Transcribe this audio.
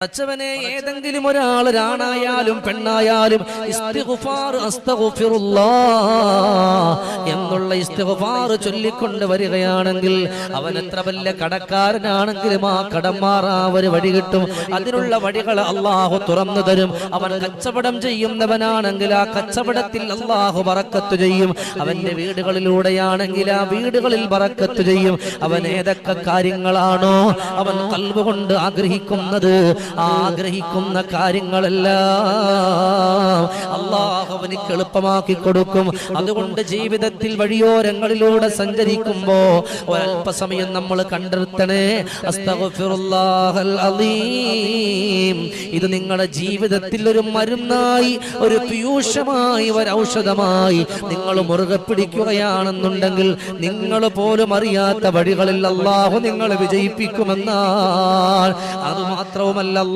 അച്ചവനെ ഏതെങ്കിലും ഒരാൾ ആണായാലും പെണ്ണായാലും ഇസ്തിഗ്ഫാർ അസ്തഗ്ഫിറുല്ലാഹ് എന്നുള്ള ഇസ്തിഗ്ഫാർ ചൊല്ലിക്കൊണ്ട് വരികയാണെങ്കിൽ അവൻ എത്ര വലിയ കടക്കാരനാണെങ്കിലും ആ കടം മാറാൻ ഒരു വഴി കിട്ടും. അതിനുള്ള വഴികൾ അള്ളാഹു തുറന്നു തരും. അവൻ കച്ചവടം ചെയ്യുന്നവനാണെങ്കിൽ ആ കച്ചവടത്തിൽ അള്ളാഹു ബറക്കത്ത് ചെയ്യും. അവന്റെ വീടുകളിലൂടെയാണെങ്കിൽ ആ വീടുകളിൽ ബറക്കത്ത് ചെയ്യും. അവൻ ഏതൊക്കെ കാര്യങ്ങളാണോ അവൻ ഖൽബ് കൊണ്ട് ആഗ്രഹിക്കുന്നത്, ആഗ്രഹിക്കുന്ന കാര്യങ്ങളെല്ലാം അല്ലാഹു അവനിക്ക് എളുപ്പമാക്കി കൊടുക്കും. അതുകൊണ്ട് ജീവിതത്തിൽ വഴിയോരങ്ങളിലൂടെ സഞ്ചരിക്കുമ്പോ ഒരല്പസമയം നമ്മൾ കണ്ടെത്തണേ, അസ്തഗ്ഫിറുല്ലാഹൽ അലീം. ഇത് നിങ്ങളുടെ ജീവിതത്തിൽ ഒരു മരുന്നായി, ഒരു പീയൂഷമായി, ഒരു ഔഷധമായി നിങ്ങൾ മുറുകെ പിടിക്കുകയാണെന്നുണ്ടെങ്കിൽ നിങ്ങൾ പോലും അറിയാത്ത വഴികളിൽ അല്ലാഹു നിങ്ങളെ വിജയിപ്പിക്കുമെന്നാൽ അത് മാത്രവുമല്ല